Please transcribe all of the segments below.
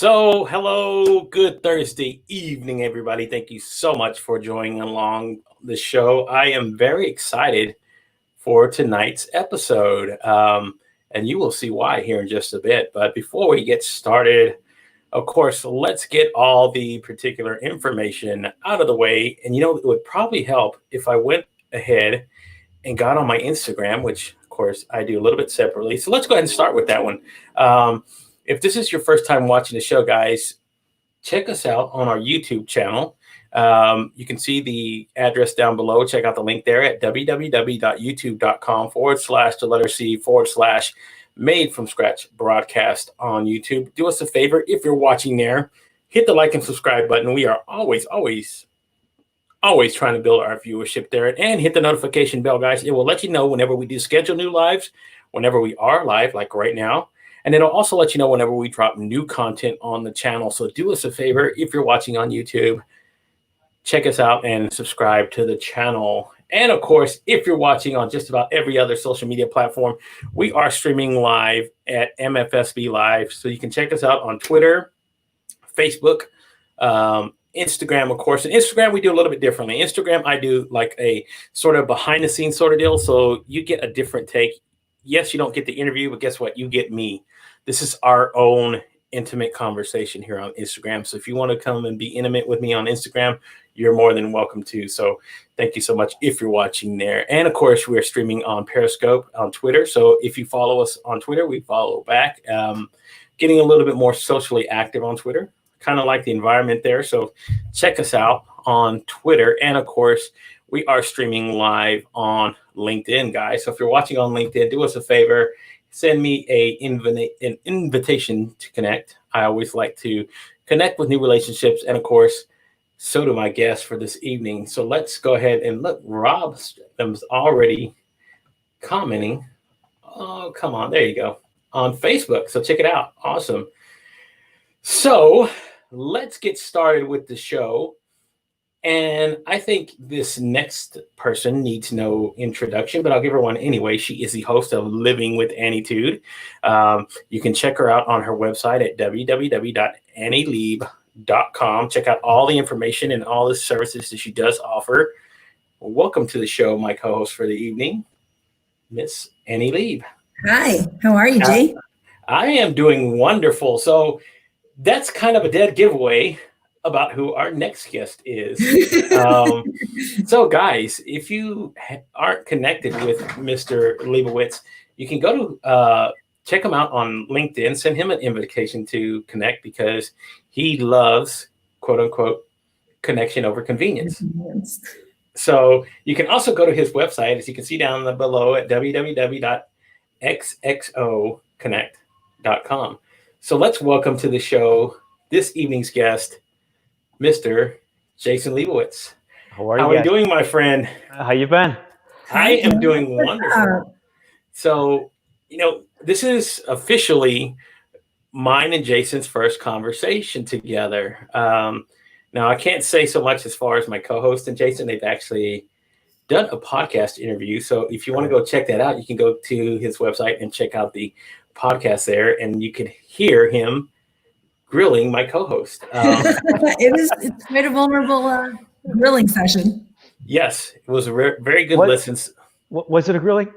So, hello, good Thursday evening, everybody. Thank you so much for joining along the show. I am very excited for tonight's episode, and you will see why here in just a bit. But before we get started, of course, let's get all the particular information out of the way. And it would probably help if I went ahead and got on my Instagram, which, of course, I do a little bit separately. So let's go ahead and start with that one. If this is your first time watching the show, guys, check us out on our YouTube channel. You can see the address down below. Check out the link there at www.youtube.com/C/made from scratch broadcast on YouTube. Do us a favor if you're watching there, hit the like and subscribe button. We are always trying to build our viewership there, and hit the notification bell, guys. It will let you know whenever we do schedule new lives, whenever we are live, like right now. And it'll also let you know whenever we drop new content on the channel. So do us a favor if you're watching on YouTube, check us out and subscribe to the channel. And of course, if you're watching on just about every other social media platform, we are streaming live at MFSB Live. So you can check us out on Twitter, Facebook, Instagram, of course. And Instagram, we do a little bit differently. Instagram, I do like a sort of behind the scenes sort of deal. So you get a different take. Yes, you don't get the interview, but guess what? You get me. This is our own intimate conversation here on Instagram. So if you want to come and be intimate with me on Instagram, you're more than welcome to. So thank you so much if you're watching there. And of course, we're streaming on Periscope on Twitter. So if you follow us on Twitter, we follow back. Getting a little bit more socially active on Twitter. Kind of like the environment there. So check us out on Twitter. And of course, we are streaming live on LinkedIn, guys. So if you're watching on LinkedIn, do us a favor. Send me an invitation to connect. I always like to connect with new relationships. And of course, so do my guests for this evening. So let's go ahead and look. Rob is already commenting. Oh, come on. There you go. On Facebook. So check it out. Awesome. So let's get started with the show. And I think this next person needs no introduction, but I'll give her one anyway. She is the host of Living with Annitude. You can check her out on her website at www.annielieb.com. Check out all the information and all the services that she does offer. Welcome to the show, my co-host for the evening, Miss Annie Lieb. Hi, how are you, Jay? I am doing wonderful. So that's kind of a dead giveaway about who our next guest is. So guys, if you aren't connected with Mr. Lebowitz, you can go to check him out on LinkedIn, send him an invitation to connect because he loves, quote unquote, connection over convenience. So you can also go to his website, as you can see down below at www.xxoconnect.com. So let's welcome to the show this evening's guest, Mr. Jason Lebowitz. How are you doing, my friend? How you been? I am doing wonderful. So, this is officially mine and Jason's first conversation together. Now, I can't say so much as far as my co-host and Jason. They've actually done a podcast interview. So if you want to go check that out, you can go to his website and check out the podcast there, and you can hear him grilling my co-host. It's quite a vulnerable grilling session. Yes, it was a very good listen. Was it a grilling?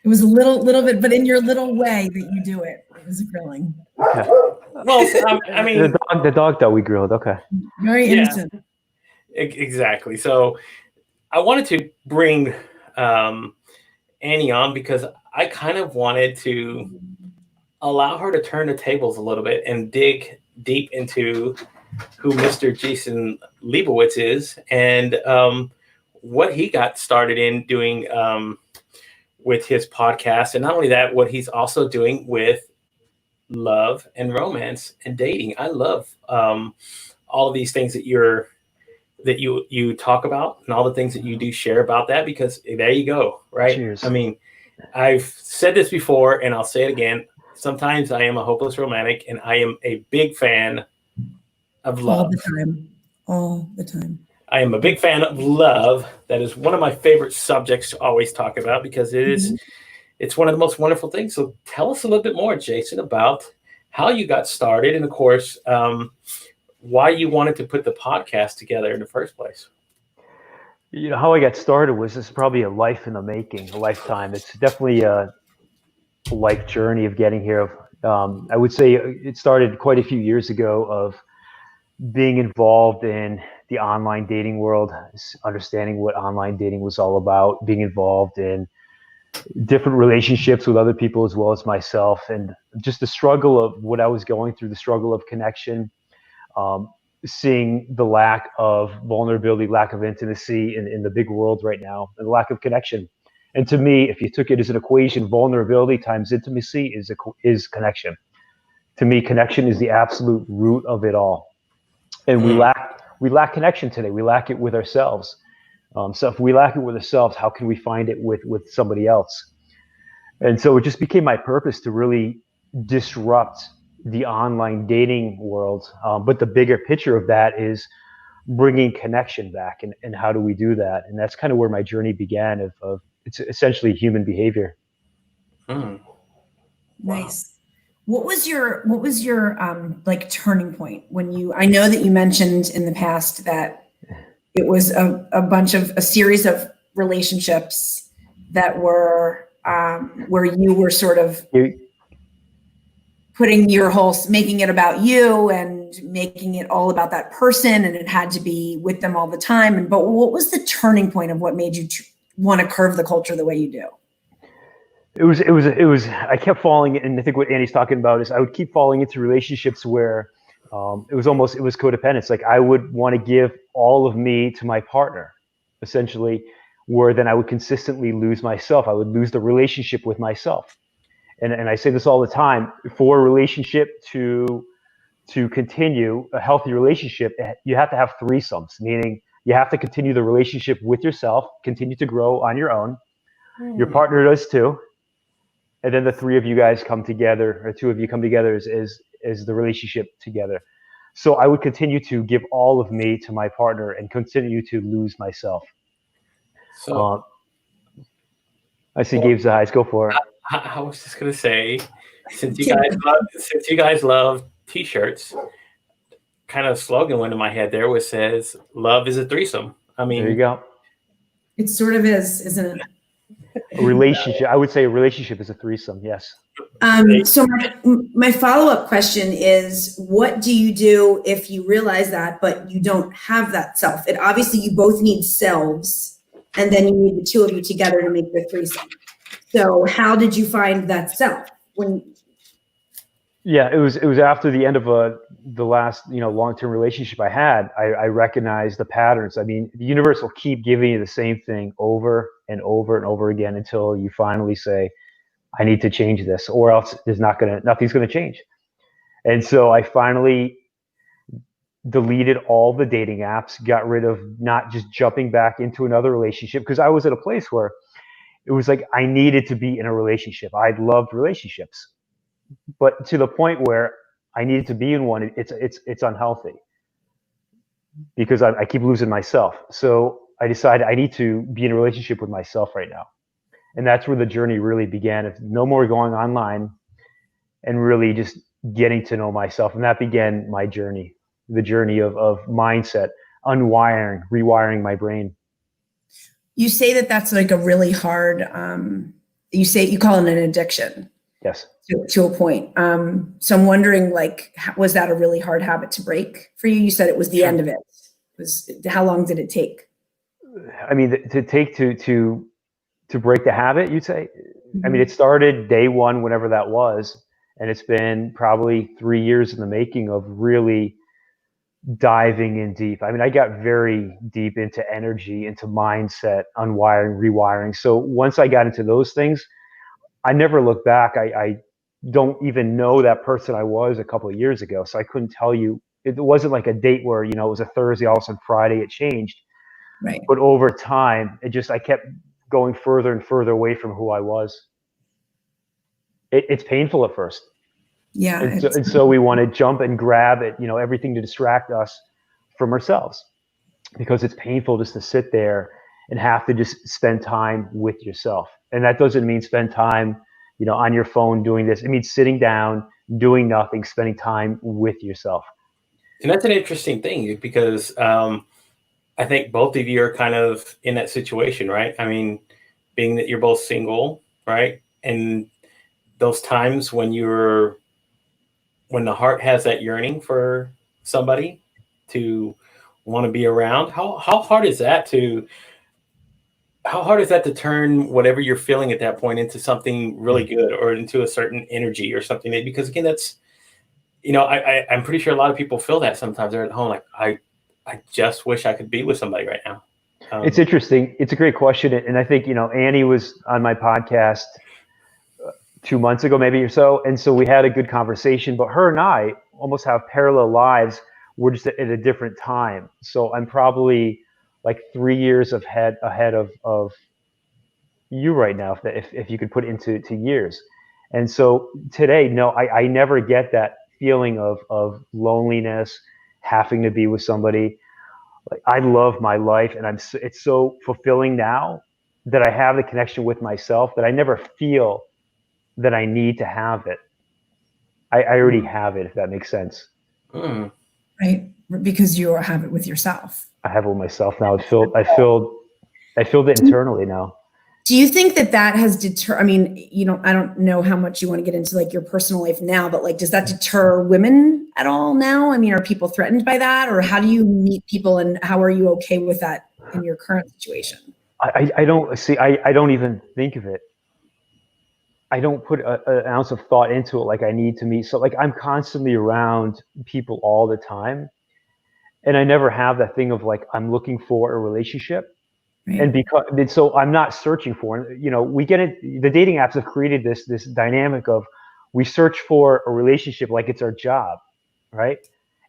It was a little bit, but in your little way that you do it. It was a grilling. Okay. Well, I mean, the dog that we grilled. Okay. Very innocent. Exactly. So I wanted to bring Annie on because I kind of wanted to allow her to turn the tables a little bit and dig deep into who Mr. Jason Lebowitz is and what he got started in doing with his podcast. And not only that, what he's also doing with love and romance and dating. I love all of these things that you talk about and all the things that you do share about that, because there you go, right? Cheers. I mean, I've said this before and I'll say it again. Sometimes I am a hopeless romantic, and I am a big fan of love. All the time. I am a big fan of love. That is one of my favorite subjects to always talk about because it's one of the most wonderful things. So tell us a little bit more, Jason, about how you got started, and of course, why you wanted to put the podcast together in the first place. You know, how I got started was this is probably a life in the making, a lifetime. It's definitely a life journey of getting here. I would say it started quite a few years ago of being involved in the online dating world, understanding what online dating was all about, being involved in different relationships with other people as well as myself, and just the struggle of what I was going through, the struggle of connection, seeing the lack of vulnerability, lack of intimacy in the big world right now, and the lack of connection. And to me, if you took it as an equation, vulnerability times intimacy is connection. To me, connection is the absolute root of it all. And we lack connection today. We lack it with ourselves. So if we lack it with ourselves, how can we find it with somebody else? And so it just became my purpose to really disrupt the online dating world. But the bigger picture of that is bringing connection back. And how do we do that? And that's kind of where my journey began of it's essentially human behavior. Nice. What was your like turning point when I know that you mentioned in the past that it was a series of relationships that were where you were sort of making it about you and making it all about that person, and it had to be with them all the time. But what was the turning point of what made you want to curve the culture the way you do? It was, I kept falling, and I think what Andy's talking about is I would keep falling into relationships where it was codependence. Like I would want to give all of me to my partner, essentially, where then I would consistently lose myself. I would lose the relationship with myself. And I say this all the time, for a relationship to continue, a healthy relationship, you have to have threesomes, meaning you have to continue the relationship with yourself, continue to grow on your own. Your partner does too. And then the three of you guys come together, or two of you come together as the relationship together. So I would continue to give all of me to my partner and continue to lose myself. So I see Gabe's eyes. Go for it. I was just gonna say, since you guys love T-shirts, kind of slogan went in my head there, which says "Love is a threesome." I mean, there you go. It sort of is, isn't it? A relationship. I would say a relationship is a threesome. Yes. So my follow-up question is, what do you do if you realize that, but you don't have that self? It obviously you both need selves, and then you need the two of you together to make the threesome. So how did you find that self Yeah, it was after the end of the last long-term relationship I had. I recognized the patterns. I mean, the universe will keep giving you the same thing over and over and over again until you finally say, I need to change this, or else nothing's gonna change. And so I finally deleted all the dating apps, got rid of not just jumping back into another relationship, because I was at a place where it was like I needed to be in a relationship. I loved relationships, but to the point where I needed to be in one, it's unhealthy because I keep losing myself. So I decided I need to be in a relationship with myself right now. And that's where the journey really began. Of no more going online and really just getting to know myself. And that began my journey, the journey of mindset, unwiring, rewiring my brain. You say that that's like a really hard, you call it an addiction. Yes. To a point. So I'm wondering, like, was that a really hard habit to break for you? You said it was the end of it. How long did it take? I mean, to break the habit, you'd say? Mm-hmm. I mean, it started day one, whenever that was. And it's been probably 3 years in the making of really diving in deep. I mean, I got very deep into energy, into mindset, unwiring, rewiring. So once I got into those things, I never looked back. I don't even know that person I was a couple of years ago. So I couldn't tell you. It wasn't like a date where, it was a Thursday, all of a sudden Friday it changed. Right. But over time, I kept going further and further away from who I was. It's painful at first. Yeah. And so we want to jump and grab it, everything to distract us from ourselves, because it's painful just to sit there and have to just spend time with yourself. And that doesn't mean spend time, on your phone doing this. It means sitting down, doing nothing, spending time with yourself. And that's an interesting thing because I think both of you are kind of in that situation, right? I mean, being that you're both single, right? And those times when the heart has that yearning for somebody to want to be around, how hard is that to turn whatever you're feeling at that point into something really good or into a certain energy or something because again, that's, I'm pretty sure a lot of people feel that sometimes they're at home. Like, I just wish I could be with somebody right now. It's interesting. It's a great question. And I think, Annie was on my podcast 2 months ago, maybe or so. And so we had a good conversation, but her and I almost have parallel lives. We're just at a different time. So I'm probably like 3 years ahead of you right now, if you could put it into years. And so today, no, I never get that feeling of loneliness, having to be with somebody. Like, I love my life, and it's so fulfilling now that I have the connection with myself that I never feel that I need to have it. I already have it, if that makes sense. Right, because you have it with yourself. I have it with myself now. I feel it internally now. Do you think that has I mean, I don't know how much you want to get into like your personal life now, but like, does that deter women at all now? I mean, are people threatened by that, or how do you meet people, and how are you okay with that in your current situation? I don't even think of it. I don't put an ounce of thought into it. Like, I need to meet. So like, I'm constantly around people all the time, and I never have that thing of like, I'm looking for a relationship. Right. And so I'm not searching for, we get it. The dating apps have created this dynamic of we search for a relationship like it's our job, right?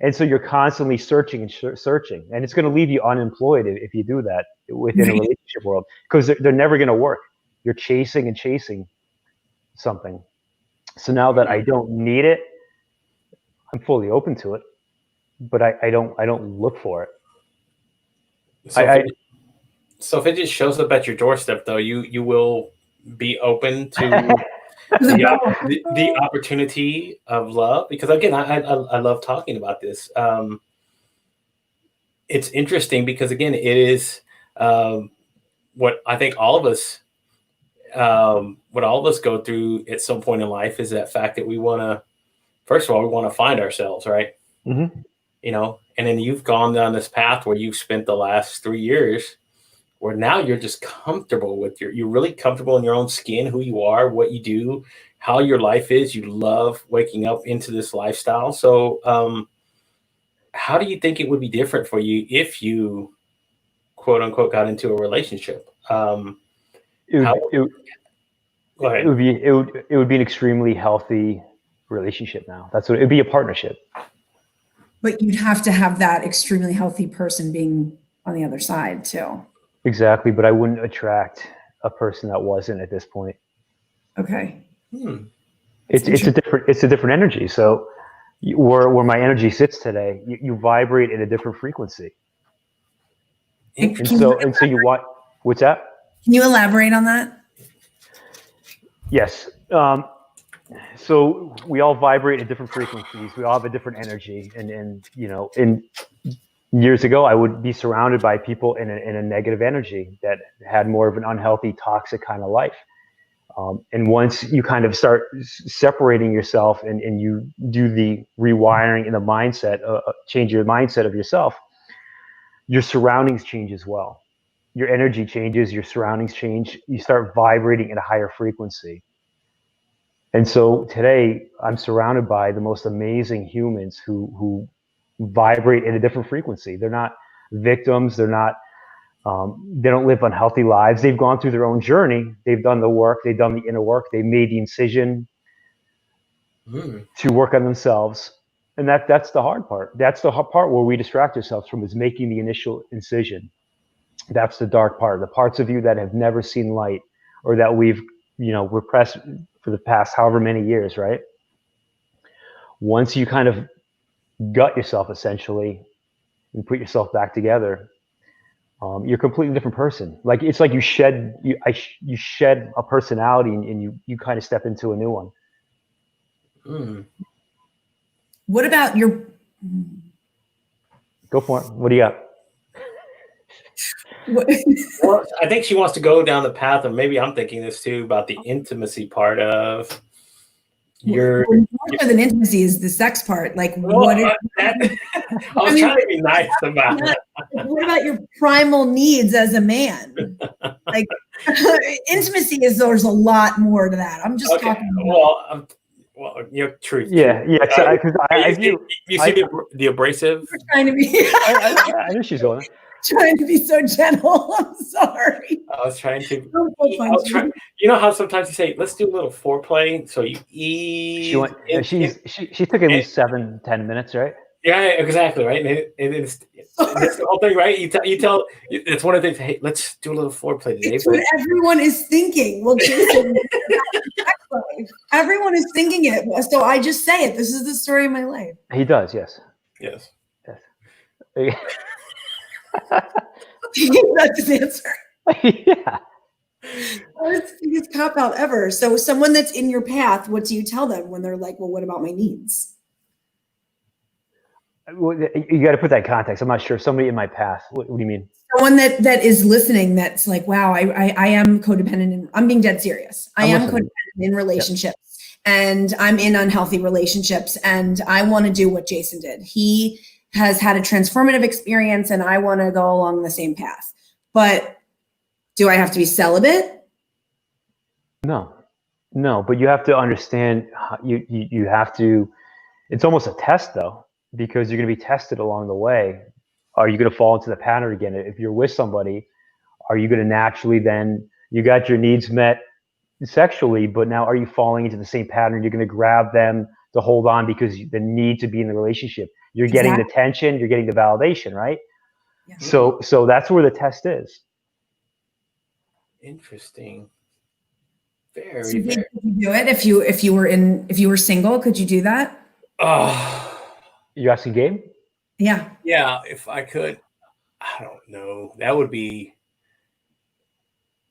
And so you're constantly searching and searching, and it's going to leave you unemployed if you do that within a relationship world, because they're never going to work. You're chasing and chasing something. So now that I don't need it, I'm fully open to it, but I don't look for it. So if it just shows up at your doorstep, though, you will be open to the opportunity of love, because again, I love talking about this. It's interesting because again, it is what I think all of us go through at some point in life is that fact that we want to, first of all, we want to find ourselves, right? Mm-hmm. And then you've gone down this path where you've spent the last 3 years where now you're just comfortable with you're really comfortable in your own skin, who you are, what you do, how your life is. You love waking up into this lifestyle. So how do you think it would be different for you if you, quote unquote, got into a relationship? Go ahead. It would be an extremely healthy relationship now. That's what it would be, a partnership. But you'd have to have that extremely healthy person being on the other side too. Exactly, but I wouldn't attract a person that wasn't at this point. Okay. It's a different energy. So where my energy sits today, you vibrate at a different frequency. And so you want, what's that? Can you elaborate on that? Yes. So we all vibrate at different frequencies. We all have a different energy, and years ago, I would be surrounded by people in a negative energy that had more of an unhealthy, toxic kind of life. And once you kind of start separating yourself and you do the rewiring in the mindset, change your mindset of yourself, your surroundings change as well. Your energy changes, your surroundings change. You start vibrating at a higher frequency. And so today, I'm surrounded by the most amazing humans who vibrate at a different frequency. They're not victims. They're not. They don't live unhealthy lives. They've gone through their own journey. They've done the work. They've done the inner work. They made the incision to work on themselves. And that's the hard part. That's the hard part where we distract ourselves from, is making the initial incision. That's the dark part. The parts of you that have never seen light, or that we've repressed for the past however many years, right? Once you kind of gut yourself essentially and put yourself back together, you're a completely different person. Like, it's like you shed a personality and you kind of step into a new one. What about your? Go for it. What do you got? Well, I think she wants to go down the path of, maybe I'm thinking this too, about the intimacy part of your. More than intimacy is the sex part. Like, Well, what? I was trying to be nice about it. What about your primal needs as a man? Like, intimacy is, there's a lot more to that. I'm just talking about. Well, your truth. Yeah, because I view. You see the abrasive. We're trying to be. I knew she's going. Trying to be so gentle. I'm sorry. I was trying to. You know how sometimes you say, "Let's do a little foreplay," so you ease. She took at least 7-10 minutes, right? Yeah, exactly, right. And it's the whole thing, right? You tell. It's one of the things. Hey, let's do a little foreplay today. It's what everyone is thinking. Well, Jason, everyone is thinking it. So I just say it. This is the story of my life. He does, yes. Yes. That's his answer. Yeah. It's the biggest cop out ever. So someone that's in your path, what do you tell them when they're like, well, what about my needs? Well, you got to put that in context. I'm not sure. Somebody in my path. What do you mean? Someone that is listening, that's like, wow, I am codependent. And I'm being dead serious. I am codependent in relationships, and I'm in unhealthy relationships, and I want to do what Jason did. He has had a transformative experience, and I want to go along the same path. But do I have to be celibate? No, but you have to understand, you have to, it's almost a test though, because you're going to be tested along the way. Are you going to fall into the pattern again? If you're with somebody, are you going to naturally then, you got your needs met sexually, but now are you falling into the same pattern? You're going to grab them to hold on because the need to be in the relationship. You're getting the tension, you're getting the validation, right? Yeah. So that's where the test is. Interesting. Very. So could you do it if you were single? Could you do that? You asking Gabe? Yeah. Yeah, if I could, I don't know. That would be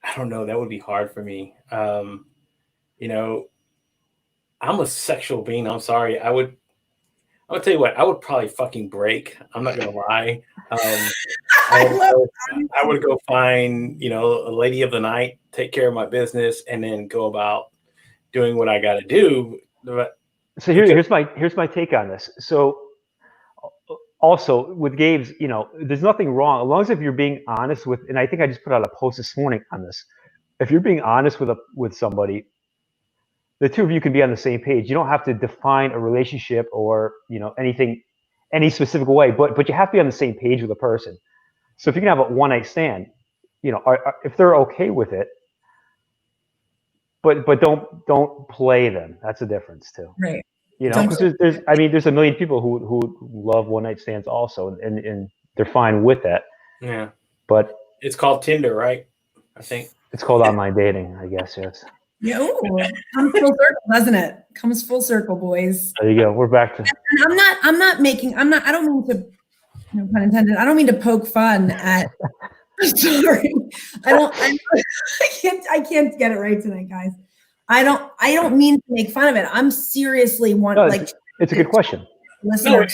hard for me. You know, I'm a sexual being. I'm sorry. I would tell you what, I would probably fucking break. I'm not gonna lie. I would go find, a lady of the night, take care of my business, and then go about doing what I got to do. So here's my take on this. So also with Gabe's, there's nothing wrong as long as if you're being honest with, and I think I just put out a post this morning on this. If you're being honest with somebody, the two of you can be on the same page. You don't have to define a relationship or anything any specific way, but you have to be on the same page with a person. So if you can have a one-night stand, if they're okay with it, but don't play them. That's the difference too. Right. Because there's a million people who love one-night stands also, and they're fine with that. Yeah. But it's called Tinder, right? I think it's called online dating, I guess. Yes. Yeah, comes full circle, doesn't it? Comes full circle, boys. There you go. We're back to. And I don't mean to, no pun intended. I don't mean to poke fun at. I'm sorry. I can't get it right tonight, guys. I don't mean to make fun of it. I'm seriously it's a good question. Listener,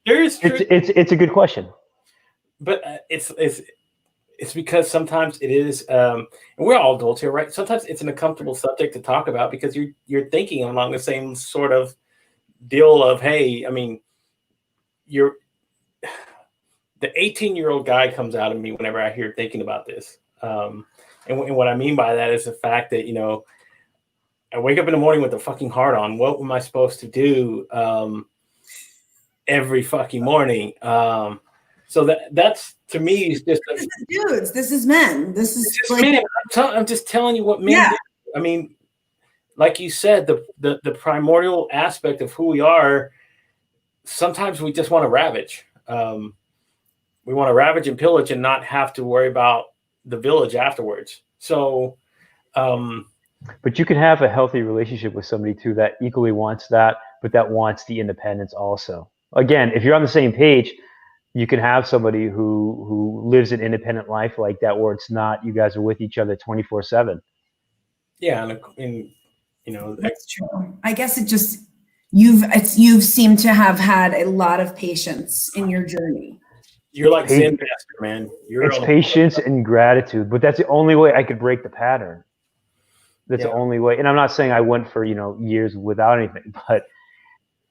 it's a good question. But it's because sometimes it is, and we're all adults here, right? Sometimes it's an uncomfortable subject to talk about because you're thinking along the same sort of deal of, hey, I mean, the 18-year-old guy comes out of me whenever I hear thinking about this. And what I mean by that is the fact that, I wake up in the morning with a fucking heart on. What am I supposed to do every fucking morning? So that's, to me, is just this is dudes. This is men. This is like men. I'm just telling you what men do. I mean, like you said, the primordial aspect of who we are. Sometimes we just want to ravage. We want to ravage and pillage and not have to worry about the village afterwards. So, but you can have a healthy relationship with somebody too that equally wants that, but that wants the independence also. Again, if you're on the same page, you can have somebody who lives an independent life like that, where it's not, you guys are with each other 24/7. Yeah. And that's true. I guess it just, you've seemed to have had a lot of patience in your journey. You're like Zen master, man. It's patience and gratitude, but that's the only way I could break the pattern. That's the only way. And I'm not saying I went for, years without anything, but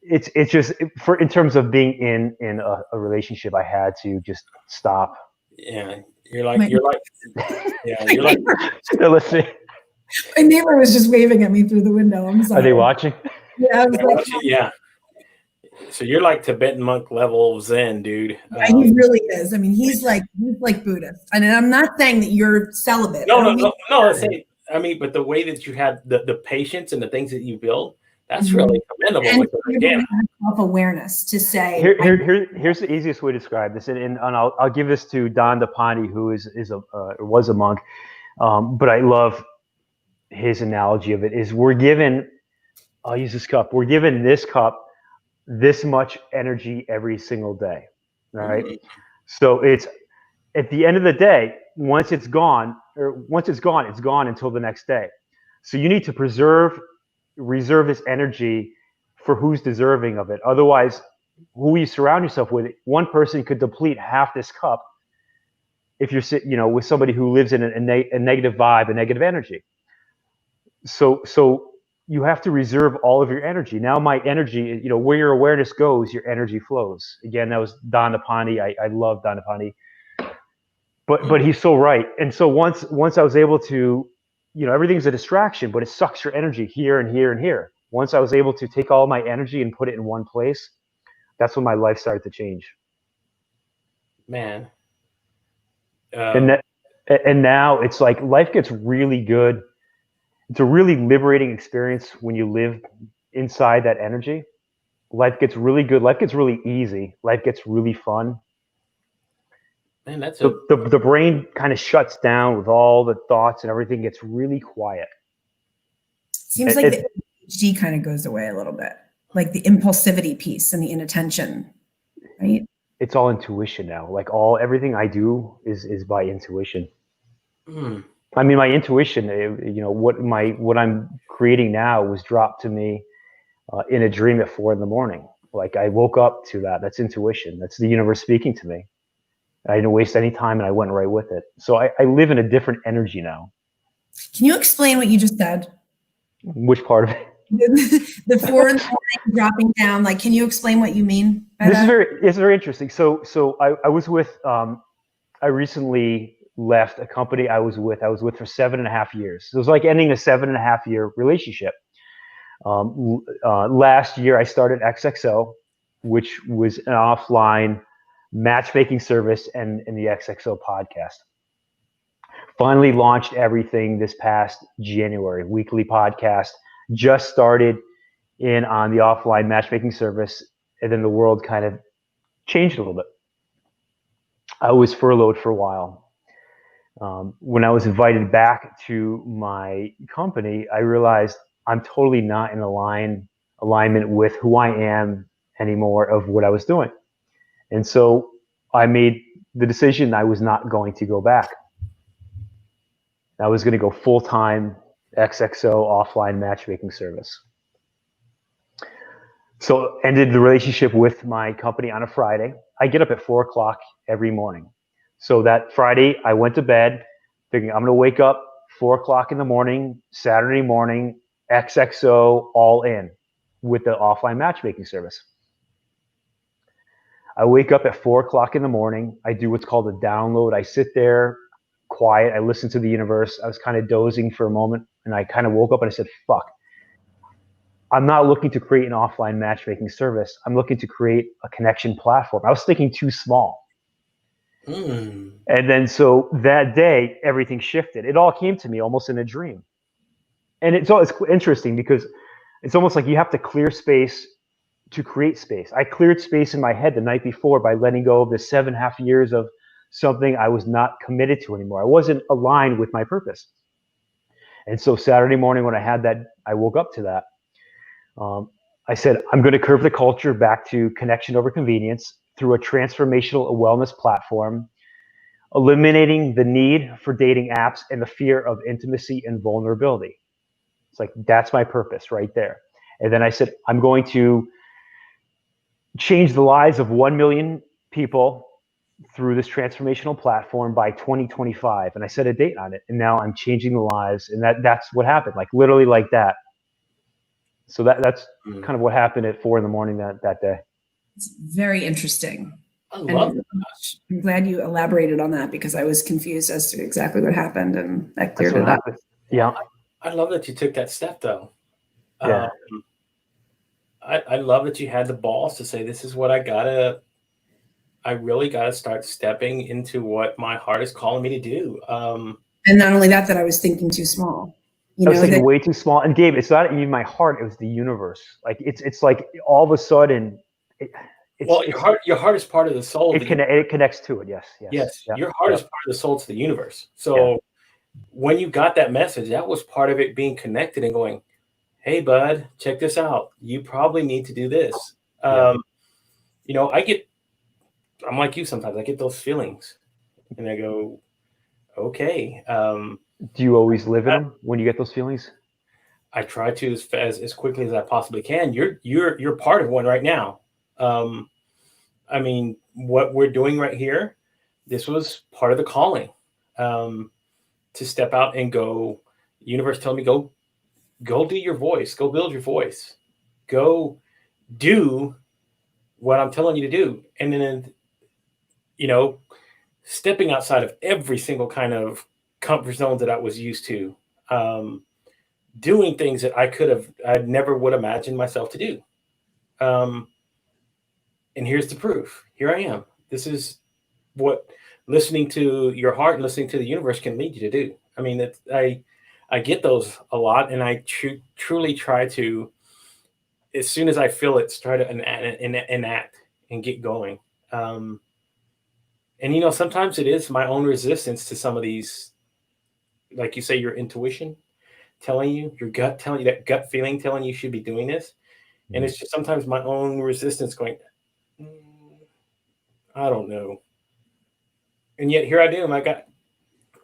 it's just in terms of being in a relationship, I had to just stop. Yeah. You're like, yeah, you're like, they're listening. My neighbor was just waving at me through the window. I'm sorry. Are they watching? Yeah, I was like, yeah. So you're like Tibetan monk level Zen, dude. He really is. I mean, he's like Buddhist. And I'm not saying that you're celibate. No. I mean, but the way that you had the patience and the things that you build, that's really commendable. And Again, self-awareness to say. Here's the easiest way to describe this, and I'll give this to Don DePonte, who was a monk, but I love his analogy of it. Is I'll use this cup. We're given this cup this much energy every single day, right? Mm-hmm. So it's at the end of the day, once it's gone, it's gone until the next day. So you need to reserve this energy for who's deserving of it. Otherwise, who you surround yourself with, one person could deplete half this cup if you're with somebody who lives in a negative vibe, a negative energy. So you have to reserve all of your energy. Now my energy, where your awareness goes, your energy flows. Again, that was Don DePonte. I love Don DePonte. But he's so right. And so once I was able to, everything's a distraction, but it sucks your energy here and here and here. Once I was able to take all my energy and put it in one place, that's when my life started to change. Man. And now it's like life gets really good. It's a really liberating experience when you live inside that energy. Life gets really good. Life gets really easy. Life gets really fun. Man, that's the brain kind of shuts down with all the thoughts and everything gets really quiet. Seems like the ADHD kind of goes away a little bit, like the impulsivity piece and the inattention, right? It's all intuition now. Like everything I do is by intuition. Mm. I mean, my intuition, what I'm creating now was dropped to me in a dream at 4 a.m. Like I woke up to that. That's intuition. That's the universe speaking to me. I didn't waste any time and I went right with it. So I live in a different energy now. Can you explain what you just said? Which part of it? The 4 in the morning dropping down. Like, can you explain what you mean by that? It's very interesting. So I was with, I recently left a company I was with for 7.5 years. So it was like ending a 7.5 year relationship. Last year I started XXO, which was an offline matchmaking service and the XXO podcast. Finally launched everything this past January. Weekly podcast just started in on the offline matchmaking service, and then the world kind of changed a little bit. I was furloughed for a while. When I was invited back to my company, I realized I'm totally not in alignment with who I am anymore of what I was doing. And so I made the decision I was not going to go back. I was going to go full-time XXO offline matchmaking service. So ended the relationship with my company on a Friday. I get up at 4 o'clock every morning. So that Friday I went to bed thinking I'm going to wake up 4 o'clock in the morning, Saturday morning, XXO all in with the offline matchmaking service. I wake up at 4 o'clock in the morning. I do what's called a download. I sit there quiet. I listen to the universe. I was kind of dozing for a moment and I kind of woke up and I said, fuck, I'm not looking to create an offline matchmaking service. I'm looking to create a connection platform. I was thinking too small. And then so that day, everything shifted. It all came to me almost in a dream. And it's interesting because it's almost like you have to clear space to create space. I cleared space in my head the night before by letting go of the 7.5 years of something I was not committed to anymore. I wasn't aligned with my purpose. And so Saturday morning when I had that, I woke up to that. I said, I'm going to curve the culture back to connection over convenience through a transformational wellness platform, eliminating the need for dating apps and the fear of intimacy and vulnerability. It's like, that's my purpose right there. And then I said, I'm going to change the lives of 1 million people through this transformational platform by 2025. And I set a date on it. And now I'm changing the lives. And that's what happened, like literally like that. So that's kind of what happened at 4 a.m. that day. It's very interesting. I love it. I'm glad you elaborated on that because I was confused as to exactly what happened, and that cleared it up. Yeah. I love that you took that step, though. Yeah. I love that you had the balls to say, this is what I really gotta start stepping into what my heart is calling me to do. And not only that I was thinking too small. I was thinking way too small. And Gabe, it's not even my heart, it was the universe. Like it's like all of a sudden your heart is part of the soul. It connects to it. Yes. Yeah, your heart is part of the soul to the universe. So when you got that message, that was part of it being connected and going, hey, bud, check this out. You probably need to do this. I'm like you sometimes. I get those feelings and I go, okay. Do you always live in them when you get those feelings? I try to as quickly as I possibly can. You're part of one right now. I mean, what we're doing right here, this was part of the calling, to step out and go. The universe told me, go do your voice, go build your voice, go do what I'm telling you to do. And then, stepping outside of every single kind of comfort zone that I was used to, doing things that I never would imagine myself to do. And here's the proof. Here I am. This is what listening to your heart and listening to the universe can lead you to do. I mean, I get those a lot, and I truly try to, as soon as I feel it, try to enact and get going. And sometimes it is my own resistance to some of these, like you say, your intuition telling you, your gut telling you, that gut feeling telling you should be doing this. Mm-hmm. And it's just sometimes my own resistance going, I don't know. And yet here I do.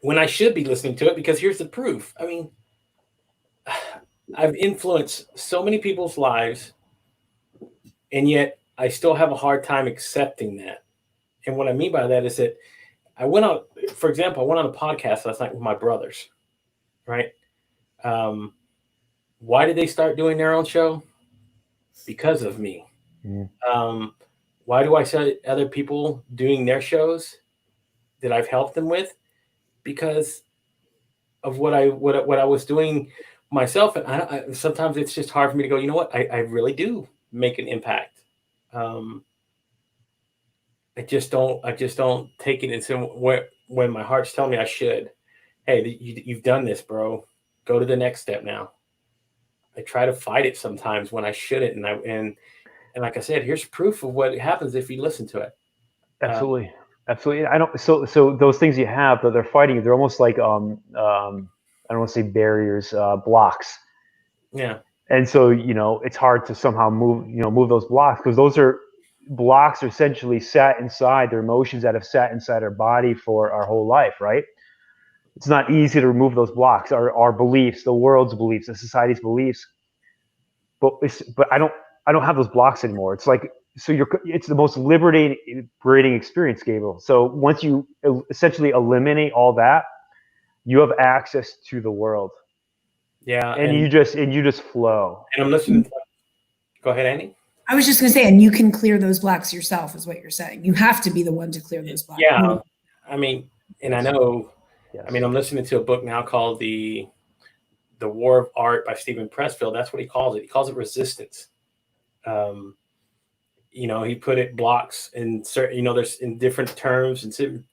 When I should be listening to it, because here's the proof. I mean, I've influenced so many people's lives, and yet I still have a hard time accepting that. And what I mean by that is that for example, I went on a podcast last night with my brothers, right? Why did they start doing their own show? Because of me. Mm. Why do I see other people doing their shows that I've helped them with? Because of what I was doing myself. And I sometimes it's just hard for me to go, you know what? I really do make an impact. I just don't take it into when my heart's telling me I should. Hey, you've done this, bro. Go to the next step now. I try to fight it sometimes when I shouldn't, and like I said, here's proof of what happens if you listen to it. Absolutely. I don't. So those things you have that they're fighting, they're almost like I don't want to say barriers, blocks. Yeah. And so it's hard to somehow move those blocks, because those are blocks are essentially sat inside, their emotions that have sat inside our body for our whole life, right? It's not easy to remove those blocks, our beliefs, the world's beliefs, the society's beliefs. But I don't have those blocks anymore. It's like, it's the most liberating experience, Gabriel. So once you essentially eliminate all that, you have access to the world. Yeah. And you just flow. And I'm listening. Go ahead, Annie. I was just going to say, and you can clear those blocks yourself, is what you're saying. You have to be the one to clear those blocks. Yeah. I mean, and I know, yes. I mean, I'm listening to a book now called The War of Art by Stephen Pressfield. That's what he calls it. He calls it resistance. He put it blocks in certain, there's in different terms and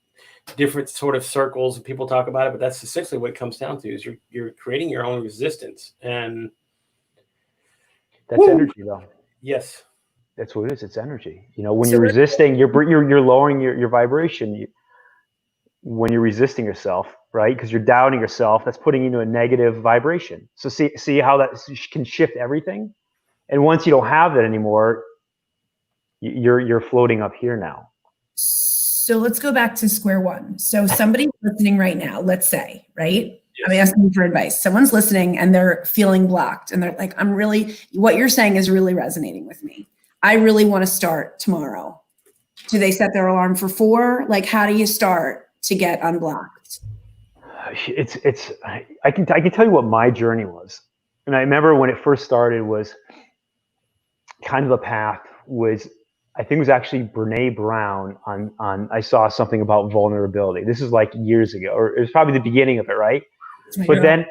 different sort of circles, and people talk about it, but that's essentially what it comes down to, is you're creating your own resistance. And that's energy, though. Yes. That's what it is. It's energy. When you're resisting, you're lowering your vibration. When you're resisting yourself, right? Because you're doubting yourself, that's putting you into a negative vibration. So see how that can shift everything. And once you don't have that anymore, you're floating up here now. So let's go back to square one. So somebody's listening right now, let's say, right? I'm asking you for advice. Someone's listening and they're feeling blocked and they're like, what you're saying is really resonating with me. I really want to start tomorrow. Do they set their alarm for 4? Like, how do you start to get unblocked? I can tell you what my journey was. And I remember when it first started was kind of the path was, I think it was actually Brene Brown on I saw something about vulnerability. This is like years ago, or it was probably the beginning of it, right? But then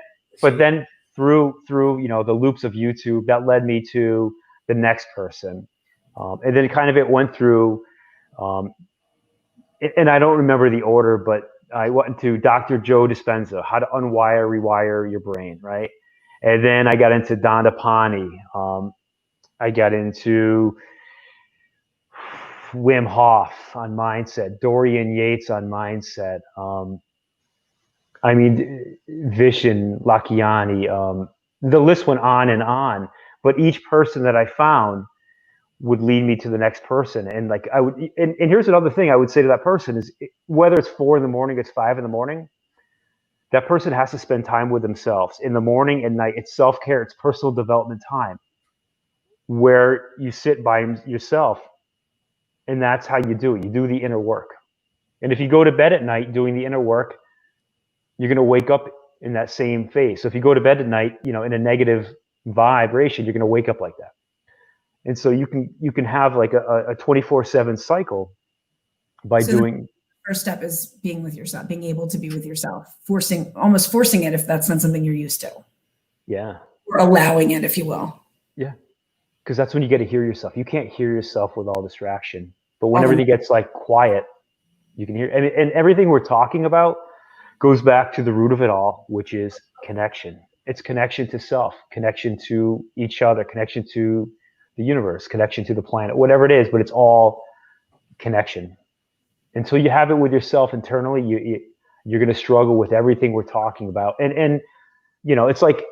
through the loops of YouTube, that led me to the next person. And then kind of it went through, and I don't remember the order, but I went to Dr. Joe Dispenza, how to unwire, rewire your brain, right? And then I got into Donna Pani. I got into Wim Hof on mindset, Dorian Yates on mindset. Vishen Lakhiani. The list went on and on, but each person that I found would lead me to the next person. And like I would, and here's another thing I would say to that person is, whether it's 4 a.m, it's 5 a.m, that person has to spend time with themselves in the morning and night. It's self-care, it's personal development time where you sit by yourself, and that's how you do it. You do the inner work. And if you go to bed at night doing the inner work, you're going to wake up in that same phase. So if you go to bed at night, in a negative vibration, you're going to wake up like that. And so you can have like a 24/7 cycle by doing. The first step is being with yourself, being able to be with yourself, almost forcing it if that's not something you're used to. Yeah. Or allowing it, if you will. Yeah. Because that's when you get to hear yourself. You can't hear yourself with all distraction. But when everything gets like quiet, you can hear. And everything we're talking about goes back to the root of it all, which is connection. It's connection to self, connection to each other, connection to the universe, connection to the planet, whatever it is, but it's all connection. Until you have it with yourself internally, you're going to struggle with everything we're talking about. And it's like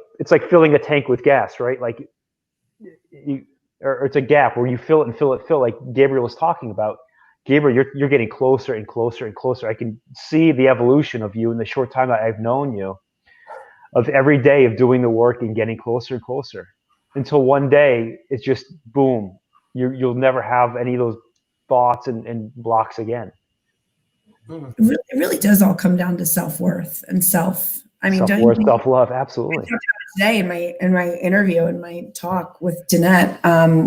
filling a tank with gas, right? Like or it's a gap where you fill it and fill it, like Gabriel was talking about. Gabriel, you're getting closer and closer and closer. I can see the evolution of you in the short time that I've known you, of every day of doing the work and getting closer and closer, until one day it's just boom. You'll never have any of those thoughts and blocks again. It really does all come down to self-worth and self-worth, self-love, absolutely. Today in my interview, in my talk with Danette,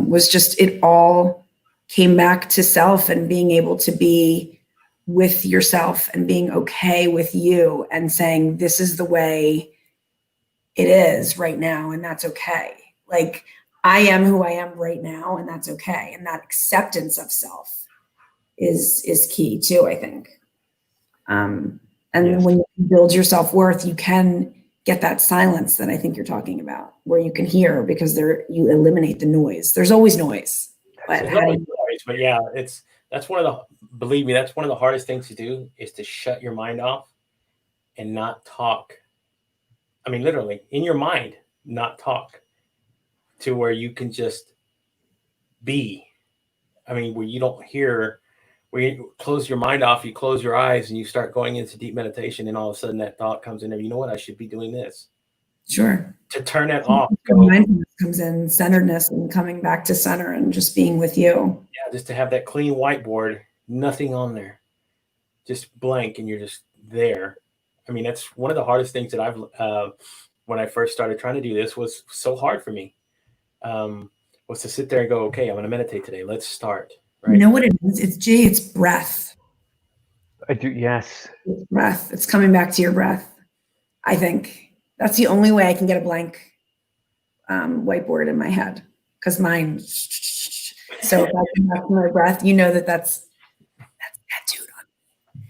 was just, it all came back to self and being able to be with yourself and being okay with you and saying, this is the way it is right now, and that's okay. Like, I am who I am right now, and that's okay. And that acceptance of self is key too, I think. And yes. When you build your self-worth, you can get that silence that I think you're talking about, where you can hear, because you eliminate the noise. There's always noise. But yeah, believe me, that's one of the hardest things to do, is to shut your mind off and not talk. I mean, literally in your mind, not talk, to where you can just be. I mean, where you don't hear, where you close your mind off, you close your eyes and you start going into deep meditation, and all of a sudden that thought comes in there, you know what, I should be doing this. Sure. To turn that off. Mindfulness comes in, centeredness, and coming back to center and just being with you. Yeah, just to have that clean whiteboard, nothing on there, just blank, and you're just there. I mean, that's one of the hardest things that I've, when I first started trying to do this, was so hard for me, was to sit there and go, okay, I'm going to meditate today. Let's start. Right? You know what it is? It's breath. I do. Yes. It's breath. It's coming back to your breath. I think that's the only way I can get a blank whiteboard in my head, because mine. So if I come back to my breath, you know that's tattooed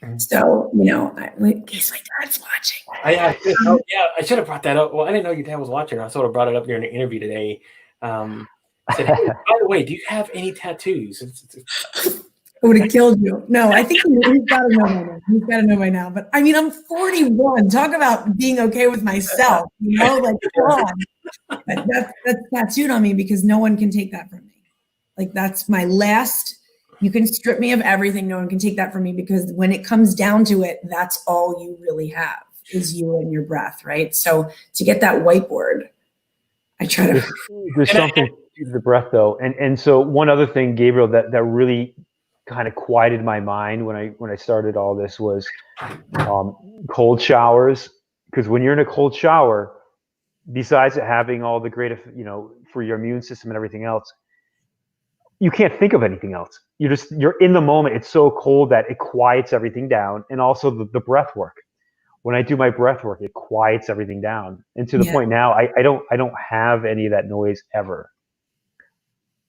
on me. So, in case my dad's watching. I should have brought that up. Well, I didn't know your dad was watching. I sort of brought it up during the interview today. I said, hey, by the way, do you have any tattoos? I would have killed you. No, I think he's got to know by now. He's got to know by now. But I mean, I'm 41. Talk about being okay with myself. Like, come on. But that's tattooed on me, because no one can take that from me. Like, that's my last. You can strip me of everything. No one can take that from me, because when it comes down to it, that's all you really have. is you and your breath, right? So to get that whiteboard, I try to. There's something to the breath though, and so one other thing, Gabriel, that really kind of quieted my mind when I started all this was cold showers. Because when you're in a cold shower, besides it having all the great, for your immune system and everything else, you can't think of anything else. You're in the moment. It's so cold that it quiets everything down, and also the breath work. When I do my breath work, it quiets everything down. And to the point now, I don't have any of that noise ever.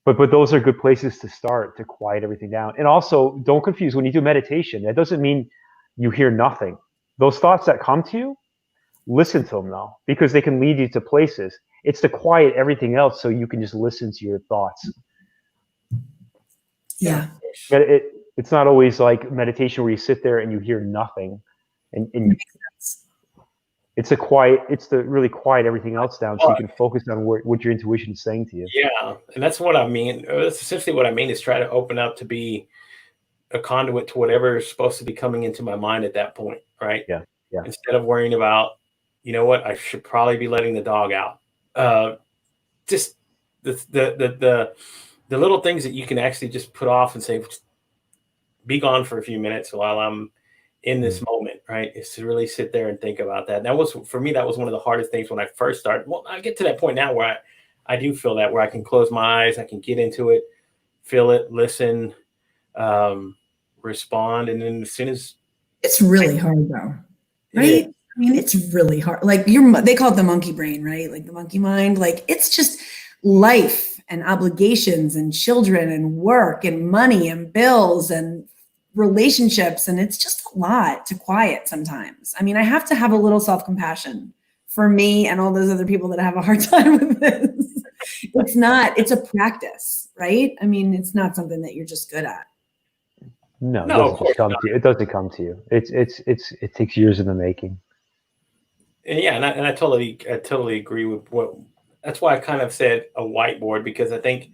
But those are good places to start to quiet everything down. And also, don't confuse when you do meditation. That doesn't mean you hear nothing. Those thoughts that come to you, listen to them though, because they can lead you to places. It's to quiet everything else so you can just listen to your thoughts. Yeah. It's not always like meditation where you sit there and you hear nothing. And it's to really quiet everything else down so you can focus on what your intuition is saying to you. Yeah. And that's what I mean. That's essentially what I mean, is try to open up to be a conduit to whatever is supposed to be coming into my mind at that point. Right. Yeah. Yeah. Instead of worrying about, you know what, I should probably be letting the dog out. Just the little things that you can actually just put off and say, be gone for a few minutes while I'm in this moment, right? Is to really sit there and think about that. And that was, for me, that was one of the hardest things when I first started. Well, I get to that point now where I do feel that, where I can close my eyes, I can get into it, feel it, listen, respond. And then as soon as... It's really hard though, right? I mean, it's really hard. Like they call it the monkey brain, right? Like the monkey mind. Like it's just life and obligations and children and work and money and bills and relationships. And it's just a lot to quiet sometimes. I mean, I have to have a little self-compassion for me and all those other people that have a hard time with this. It's a practice, right? I mean, it's not something that you're just good at. No, it doesn't just come to you. It doesn't come to you. It takes years in the making. Yeah, and I totally agree with what. That's why I kind of said a whiteboard, because I think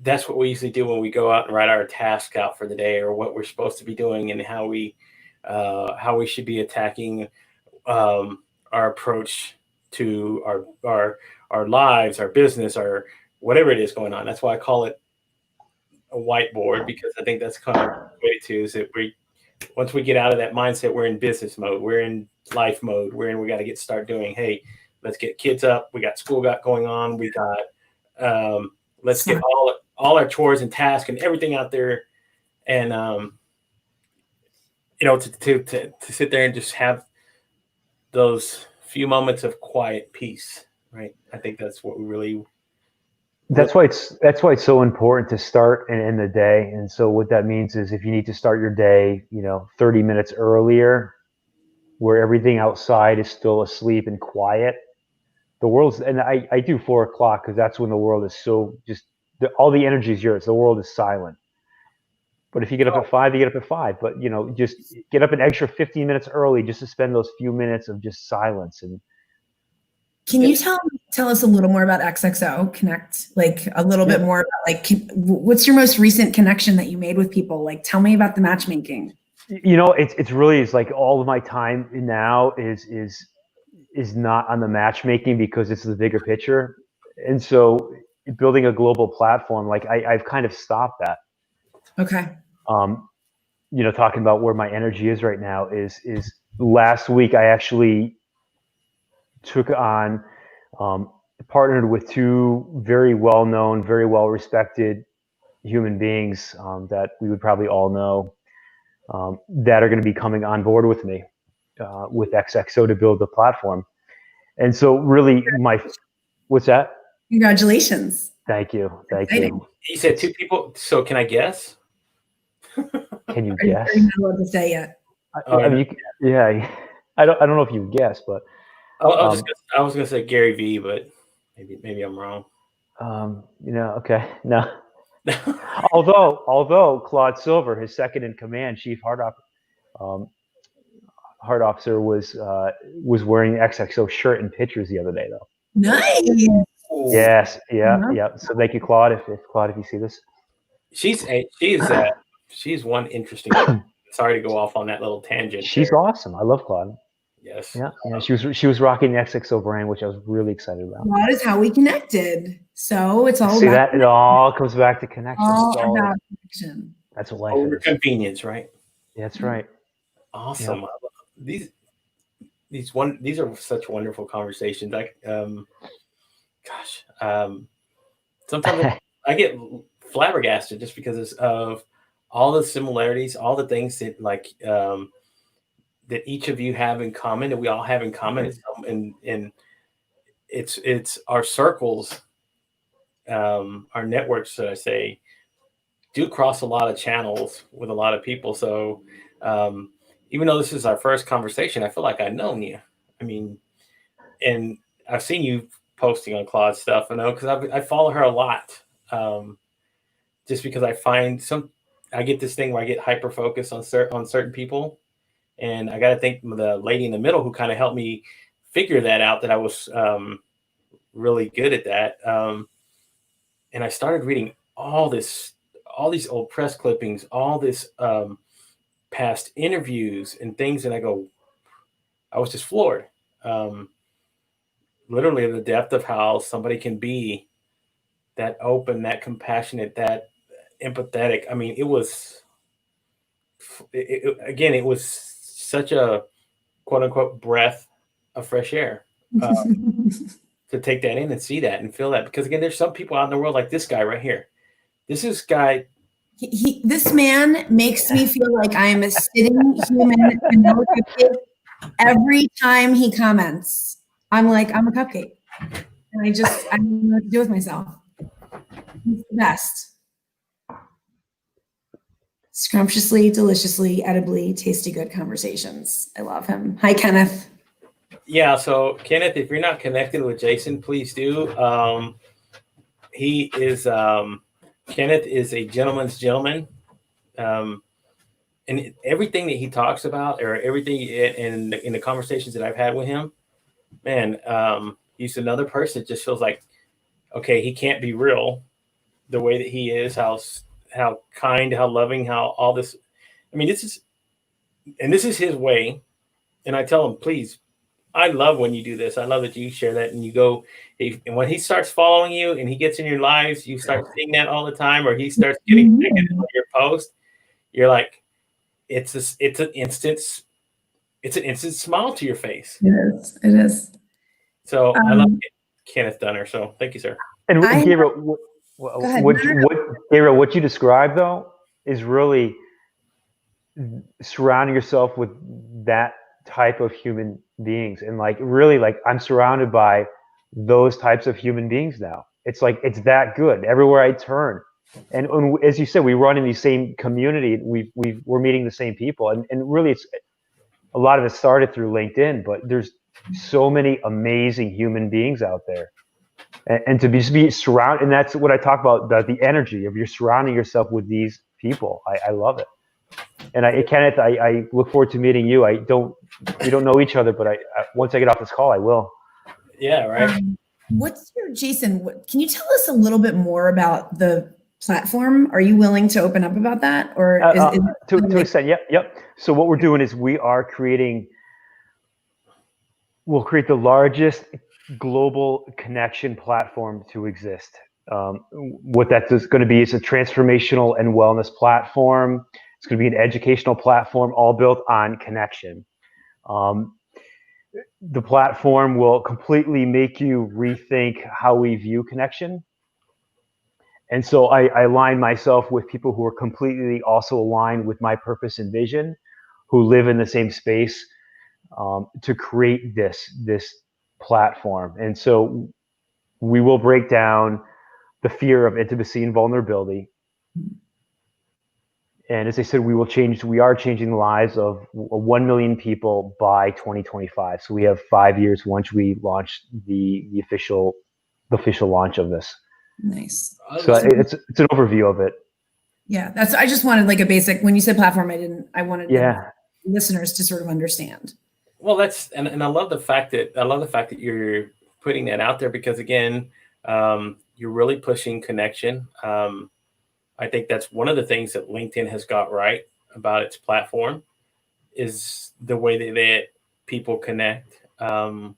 that's what we usually do when we go out and write our task out for the day, or what we're supposed to be doing, and how we should be attacking our approach to our lives, our business, or whatever it is going on. That's why I call it a whiteboard, because I think that's kind of the way to, is that once we get out of that mindset, we're in business mode, we're in life mode, we got to start doing, hey, let's get kids up, we got school going on, we got let's get all our chores and tasks and everything out there, and to sit there and just have those few moments of quiet peace, right? I think that's what we really. That's why it's so important to start and end the day. And so what that means is, if you need to start your day, 30 minutes earlier, where everything outside is still asleep and quiet, and I do 4 o'clock because that's when the world is so all the energy is yours. The world is silent. But if you get up at 5, you get up at 5. But just get up an extra 15 minutes early just to spend those few minutes of just silence. And can you tell us a little more about XXO Connect? Like a little bit more about what's your most recent connection that you made with people? Like, tell me about the matchmaking. It's like all of my time now is not on the matchmaking, because it's the bigger picture. And so building a global platform, like I've kind of stopped that. Okay. Talking about where my energy is right now is last week I actually took on, partnered with 2 very well-known, very well-respected human beings that we would probably all know, that are going to be coming on board with me with XXO to build the platform. And so really what's that? Congratulations. Thank you. You said 2 people. So can I guess? Can you guess? Are you not allowed to say yet? Yeah. I don't know if you guess, but I was gonna say Gary V, but maybe I'm wrong. Okay, no. although Claude Silver, his second in command, chief heart officer, was wearing an XXO shirt and pictures the other day, though. Nice. Yes. Yeah. So thank you, Claude. If you see this, she's one interesting. Sorry to go off on that little tangent. She's awesome. I love Claude. Yes. Yeah. She was rocking the XXO brand, which I was really excited about. That is how we connected. So it's all See about that it all comes back to connection. all It's all, about connection. that's what life Over is. convenience, right? That's right. Awesome. These are such wonderful conversations. Sometimes I get flabbergasted just because of all the similarities, all the things that that each of you have in common, that we all have in common, and it's our circles, our networks, should I say, do cross a lot of channels with a lot of people. So even though this is our first conversation, I feel like I've known you. I mean, and I've seen you posting on Claude's stuff, I know, because I follow her a lot. Just because I get this thing where I get hyper focused on certain people, and I got to thank the lady in the middle who kind of helped me figure that out, that I was really good at that. And I started reading all these old press clippings, all this past interviews and things, and I was just floored. Literally the depth of how somebody can be that open, that compassionate, that empathetic. I mean, it was such a quote unquote breath of fresh air to take that in and see that and feel that. Because again, there's some people out in the world like this guy right here. This guy. This man makes me feel like I am a sitting human vanilla cupcake. Every time he comments, I'm like, I'm a cupcake. And I don't know what to do with myself. He's the best. Scrumptiously, deliciously, edibly, tasty, good conversations. I love him. Hi, Kenneth. Yeah, so Kenneth, if you're not connected with Jason, please do. He is Kenneth is a gentleman's gentleman, and everything that he talks about, or everything in the conversations that I've had with him, man, he's another person that just feels like, okay, he can't be real the way that he is, how kind, how loving, how all this. I mean, this is his way, and I tell him, please. I love when you do this. I love that you share that and you go. And when he starts following you and he gets in your lives, you start seeing that all the time, or he starts getting taken on your post. You're like, it's an instant smile to your face. It is. So I love Kenneth Dunner. So thank you, sir. And Gabriel, what you described though is really surrounding yourself with that type of human beings, and really I'm surrounded by those types of human beings now. It's like it's that good everywhere I turn, and as you said, we run in the same community. We're meeting the same people, and really it's a lot of it started through LinkedIn, but there's so many amazing human beings out there, and to be surrounded, and that's what I talk about, the energy of you're surrounding yourself with these people. I love it. And Kenneth, I look forward to meeting you. We don't know each other, but once I get off this call, I will. Yeah, right. Jason, can you tell us a little bit more about the platform? Are you willing to open up about that? Or to an extent, yep. So what we're doing is we'll create the largest global connection platform to exist. What that is going to be is a transformational and wellness platform. It's going to be an educational platform, all built on connection. The platform will completely make you rethink how we view connection. And so I align myself with people who are completely also aligned with my purpose and vision, who live in the same space, to create this platform. And so we will break down the fear of intimacy and vulnerability. And as I said, we are changing the lives of 1 million people by 2025. So we have 5 years once we launch the official launch of this. Nice. So it's an overview of it. Yeah, I just wanted like a basic, when you said platform, I wanted listeners to sort of understand. Well, and I love the fact that you're putting that out there, because again, you're really pushing connection. I think that's one of the things that LinkedIn has got right about its platform, is the way that people connect. One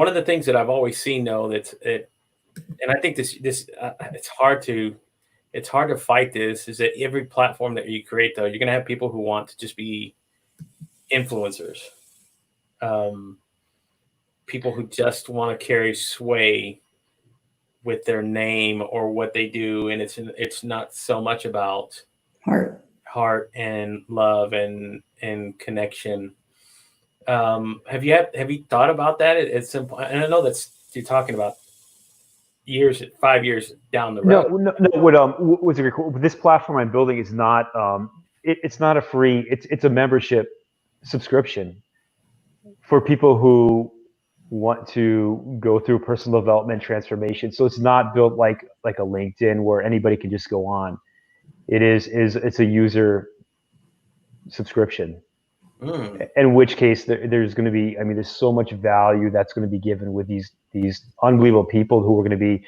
of the things that I've always seen, though, and I think this it's hard to fight this, is that every platform that you create, though, you're going to have people who want to just be influencers, people who just want to carry sway with their name or what they do, and it's not so much about heart and love and connection. Have you thought about that at some point? And I know you're talking about 5 years down the road. No. This platform I'm building is not. It's not a free. It's a membership subscription for people who want to go through personal development transformation. So it's not built like a LinkedIn where anybody can just go on. It's a user subscription. In which case there's going to be, there's so much value that's going to be given with these unbelievable people who are going to be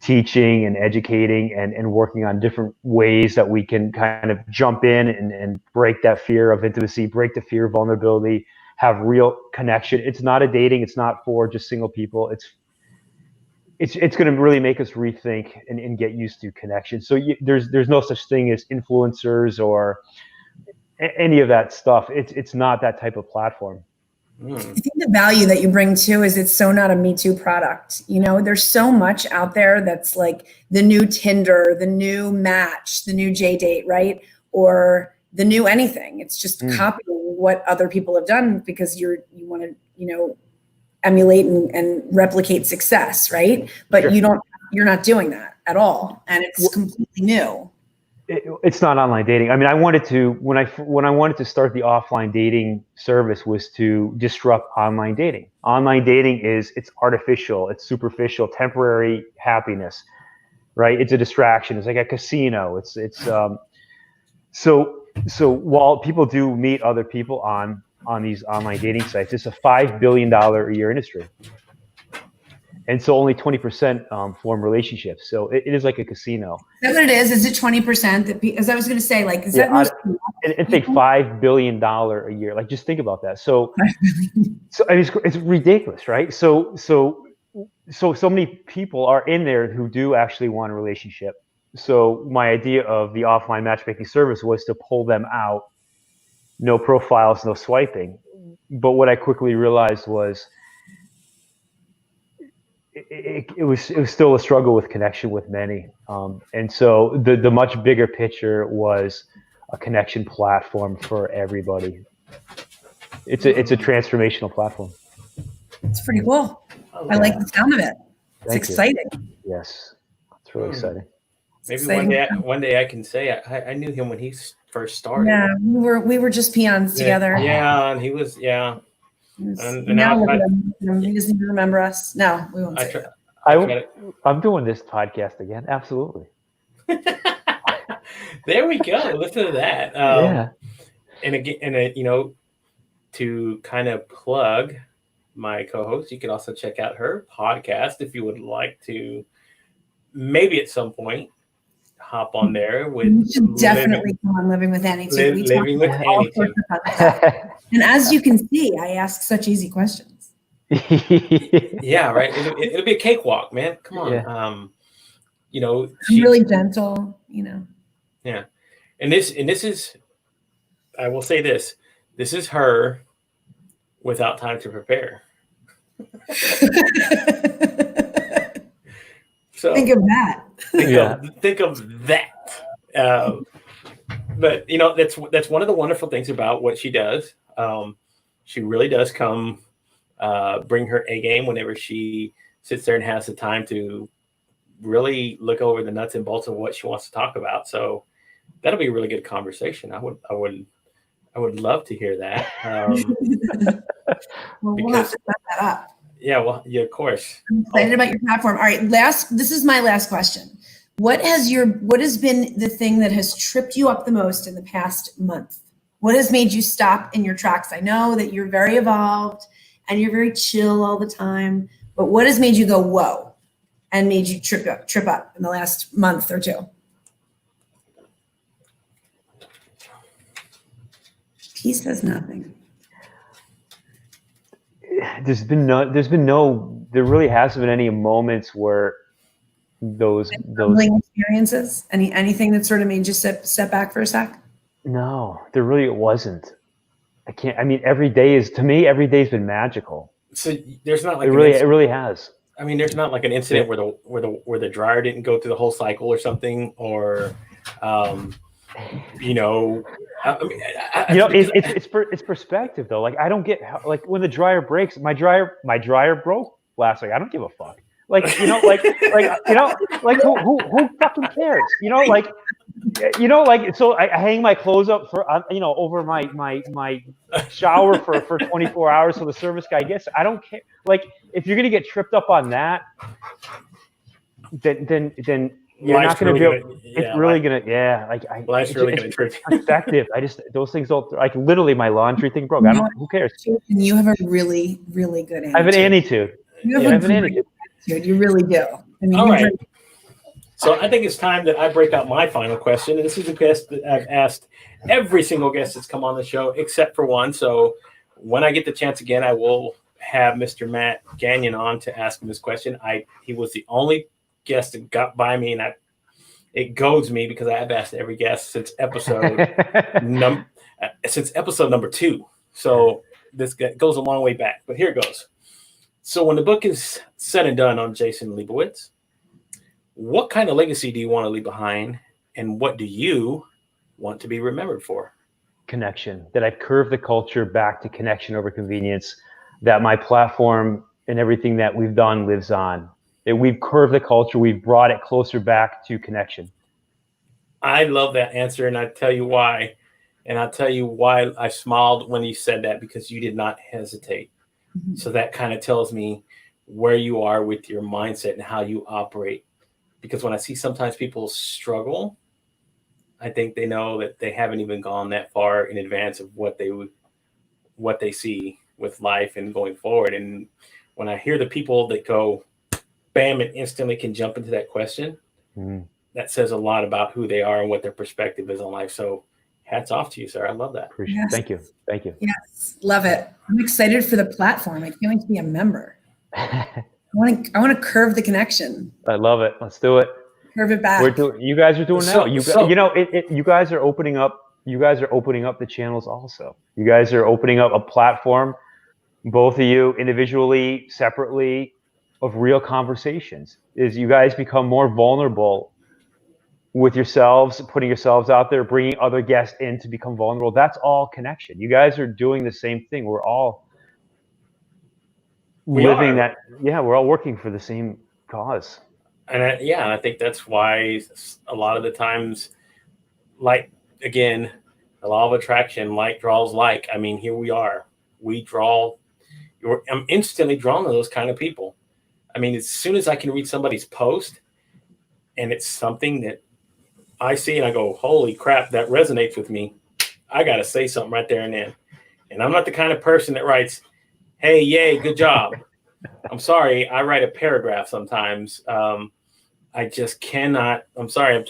teaching and educating and working on different ways that we can kind of jump in and break that fear of intimacy, break the fear of vulnerability, have real connection. It's not a dating. It's not for just single people. It's going to really make us rethink and get used to connection. So there's no such thing as influencers or any of that stuff. It's not that type of platform. I think the value that you bring too is it's so not a Me Too product. There's so much out there that's like the new Tinder, the new Match, the new JDate, right? Or the new anything. It's just copying what other people have done because you want to, emulate and replicate success, right? But sure. You're not doing that at all. And it's completely new. It's not online dating. I wanted to, when I wanted to start the offline dating service, was to disrupt online dating. Online dating it's artificial, it's superficial, temporary happiness, right? It's a distraction. It's like a casino. So while people do meet other people on these online dating sites, it's a $5 billion a year industry. And so only 20% form relationships. So it is like a casino. That's what it is. Is it 20%? As I was going to say, like, is that most? It's like $5 billion a year. Like, just think about that. So it's ridiculous, right? So many people are in there who do actually want a relationship. So my idea of the offline matchmaking service was to pull them out, no profiles, no swiping. But what I quickly realized was it was still a struggle with connection with many. And so the much bigger picture was a connection platform for everybody. It's a transformational platform. It's pretty cool. I like the sound of it. It's exciting. Yes, it's really exciting. Maybe one day I can say I knew him when he first started. Yeah, we were just peons together. Yeah, and he was And now look at him. He doesn't even remember us. No, we won't say that. I'm doing this podcast again. Absolutely. There we go. Listen to that. Yeah. And again, to kind of plug my co-host, you can also check out her podcast if you would like to. Maybe at some point, hop on there with. You should definitely come on Living with Annie too. Living with Annie too. And as you can see, I ask such easy questions. Yeah, right. It'll be a cakewalk, man. Come on. Yeah. I'm really gentle, Yeah. And this is, I will say this is her without time to prepare. So think of that. Think of that. But that's one of the wonderful things about what she does. She really does come bring her A game whenever she sits there and has the time to really look over the nuts and bolts of what she wants to talk about. So that'll be a really good conversation. I would love to hear that. We'll have to set that up. Yeah, well, yeah, of course. I'm excited about your platform. All right, this is my last question. What has been the thing that has tripped you up the most in the past month? What has made you stop in your tracks? I know that you're very evolved and you're very chill all the time, but what has made you go, whoa, and made you trip up in the last month or two? He says nothing. there really hasn't been any moments where those humbling experiences. Anything that sort of made you step back for a sec? No, there really wasn't. I mean, every day's been magical. So there's not like it really has. I mean, there's not like an incident where the dryer didn't go through the whole cycle or something, or it's perspective though. Like I don't get like when the dryer breaks. My dryer broke last week. I don't give a fuck. Like who fucking cares? So I hang my clothes up for over my shower for 24 hours so the service guy gets. I don't care. Like if you're gonna get tripped up on that, then you're not gonna be able. It's really gonna life's really gonna trip. Perspective. Those things don't like literally my laundry thing broke. Who cares? You have a really, really good attitude. I have an attitude. You have an attitude. You really do. I mean, all right. So I think it's time that I break out my final question. And this is a question that I've asked every single guest that's come on the show, except for one. So when I get the chance again, I will have Mr. Matt Gagnon on to ask him this question. He was the only guest that got by me, and it goads me because I have asked every guest since episode number 2. So this goes a long way back. But here it goes. So when the book is said and done on Jason Lebowitz, what kind of legacy do you want to leave behind, and what do you want to be remembered for? Connection. That I've curved the culture back to connection over convenience, that my platform and everything that we've done lives on. That we've curved the culture, we've brought it closer back to connection. I love that answer, and I'll tell you why. And I'll tell you why I smiled when you said that, because you did not hesitate. Mm-hmm. So that kind of tells me where you are with your mindset and how you operate. Because when I see sometimes people struggle, I think they know that they haven't even gone that far in advance of what they see with life and going forward. And when I hear the people that go, bam, and instantly can jump into that question, that says a lot about who they are and what their perspective is on life. So hats off to you, sir. I love that. Appreciate it. Thank you. Thank you. Yes, love it. I'm excited for the platform. I can't wait to be a member. I want to curve the connection. I love it. Let's do it. Curve it back. You guys are doing now. You guys are opening up. You guys are opening up the channels also. You guys are opening up a platform, both of you individually, separately, of real conversations. Is you guys become more vulnerable with yourselves, putting yourselves out there, bringing other guests in to become vulnerable. That's all connection. You guys are doing the same thing. We're all living that. Yeah, we're all working for the same cause. And I think that's why a lot of the times, like, again, the law of attraction, like draws like. I mean, here we are. I'm instantly drawn to those kind of people. I mean, as soon as I can read somebody's post and it's something that I see and I go, holy crap, that resonates with me, I got to say something right there and then. And I'm not the kind of person that writes, hey, yay, good job. I'm sorry. I write a paragraph sometimes. I just cannot. I'm sorry.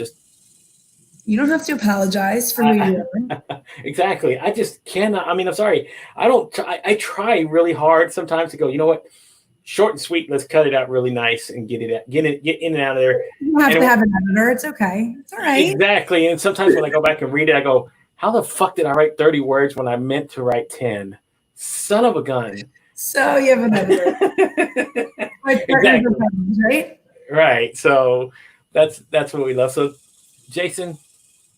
You don't have to apologize for who you are. Exactly. I just cannot. I mean, I'm sorry. I try really hard sometimes to go, you know what? Short and sweet. Let's cut it out really nice and get in and out of there. You don't have to have an editor. It's okay. It's all right. Exactly. And sometimes when I go back and read it, I go, how the fuck did I write 30 words when I meant to write 10? Son of a gun. So you have an editor. Exactly. Right? Right. So that's what we love. So Jason,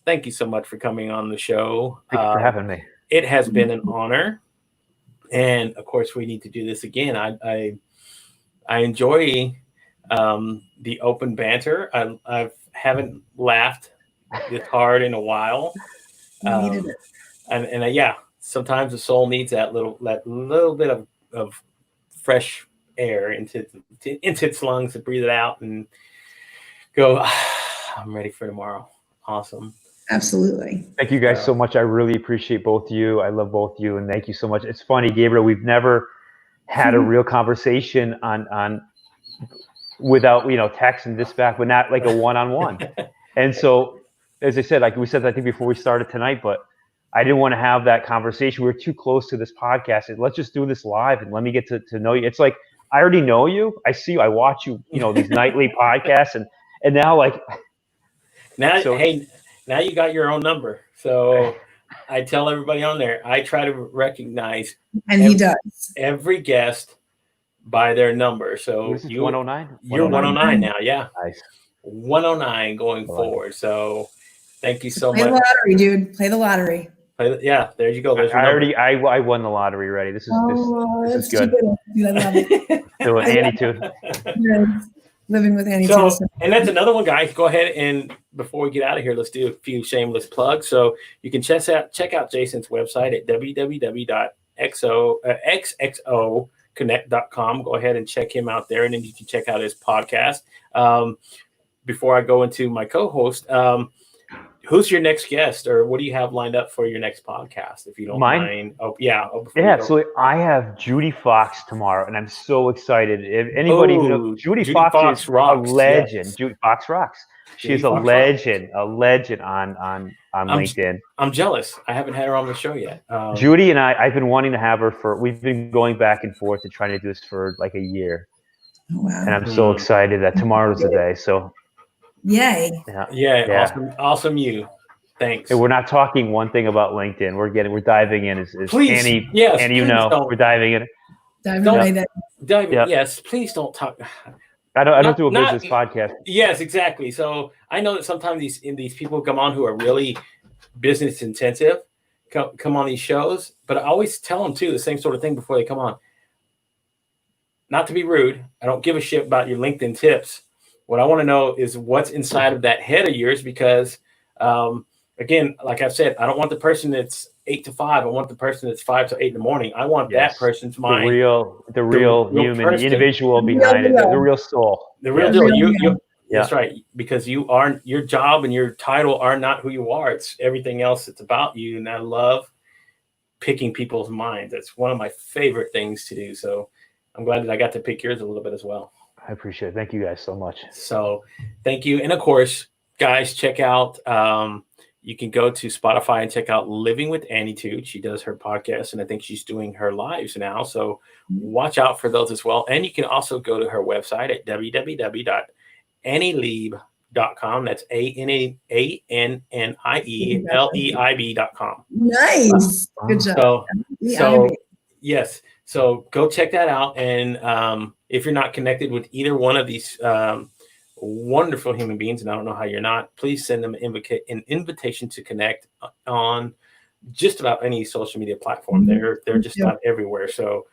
thank you so much for coming on the show. Thank you for having me. It has been an honor. And of course we need to do this again. I enjoy the open banter. I haven't laughed this hard in a while. And sometimes the soul needs that little bit of fresh air into its lungs to breathe it out and go, I'm ready for tomorrow. Awesome. Absolutely. Thank you guys so much. I really appreciate both of you. I love both of you, and thank you so much. It's funny, Gabriel, we've never had a real conversation on without, text and this back, but not like a one-on-one. And so, as I said, like we said, I think before we started tonight, but I didn't want to have that conversation. We were too close to this podcast. And let's just do this live and let me get to know you. It's like, I already know you. I see you. I watch you, these nightly podcasts. And now now you got your own number. So I tell everybody on there, I try to recognize he does every guest by their number. So you 109? You're 109 now. Yeah. Nice. 109 going forward. So thank you so much. Play the lottery, dude. Play the lottery. Yeah, there you go. There's I won the lottery already. This is good. I love it. So Annie too. Living with Annie too. So, and that's another one, guys. Go ahead and before we get out of here, let's do a few shameless plugs. So you can check out Jason's website at www.xxoconnect.com. Go ahead and check him out there, and then you can check out his podcast. Before I go into my co-host, who's your next guest, or what do you have lined up for your next podcast, if you don't mind? Oh, yeah. Absolutely. I have Judy Fox tomorrow, and I'm so excited. If anybody knows, Judy Fox is rocks. A legend. Yes. Judy Fox rocks. She's a legend on LinkedIn. I'm jealous. I haven't had her on the show yet. Judy and I've been wanting to have her we've been going back and forth and trying to do this for like a year. Oh, wow. And I'm so excited that tomorrow's the day. So yay. Yeah. Awesome you. Thanks. And we're not talking one thing about LinkedIn. We're diving in. Please, Annie, yes, Annie, we're diving in. Yes, please don't talk. I don't do a business podcast. Yes, exactly. So I know that sometimes these people come on who are really business intensive, come on these shows, but I always tell them too the same sort of thing before they come on. Not to be rude, I don't give a shit about your LinkedIn tips. What I want to know is what's inside of that head of yours, because again, like I've said, I don't want the person that's 8 to 5. I want the person that's 5 to 8 in the morning. I want that person's mind. The real human, person, the individual behind it, the real soul. The real deal. That's right. Because your job and your title are not who you are. It's everything else that's about you. And I love picking people's minds. That's one of my favorite things to do. So I'm glad that I got to pick yours a little bit as well. I appreciate it. Thank you guys so much. So thank you. And of course, guys, check out, you can go to Spotify and check out Living with Annie too. She does her podcast, and I think she's doing her lives now. So watch out for those as well. And you can also go to her website at www.annieleib.com. That's ANNIELEIB.com. Nice. Good job. So yes. So go check that out. And if you're not connected with either one of these wonderful human beings, and I don't know how you're not, please send them an invitation to connect on just about any social media platform. They're just not everywhere. So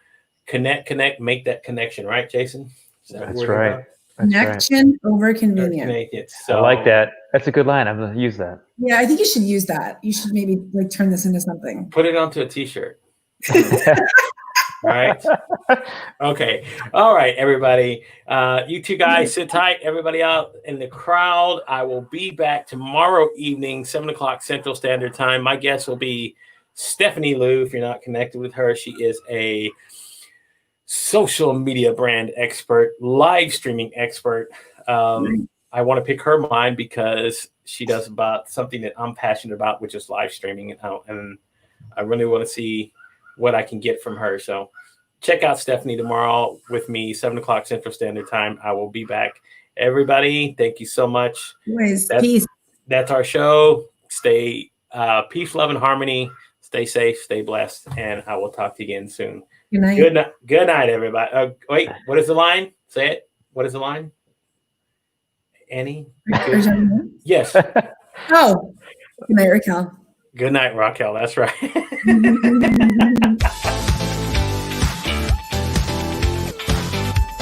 connect, make that connection, right, Jason? That's right. Connection over convenience. So, I like that. That's a good line. I'm going to use that. Yeah, I think you should use that. You should maybe turn this into something. Put it onto a t-shirt. Right. Okay. All right, everybody. You two guys sit tight. Everybody out in the crowd. I will be back tomorrow evening, 7:00 Central Standard Time. My guest will be Stephanie Liu. If you're not connected with her, she is a social media brand expert, live streaming expert. I want to pick her mind because she does about something that I'm passionate about, which is live streaming, and I really want to see what I can get from her. So check out Stephanie tomorrow with me, 7:00 Central Standard Time. I will be back. Everybody, thank you so much. Peace. That's our show. Stay peace, love, and harmony. Stay safe, stay blessed, and I will talk to you again soon. Good night. Good night, everybody. Wait, what is the line? Say it. What is the line? Annie? Yes. Oh, good night, Raquel. Good night, Raquel. That's right.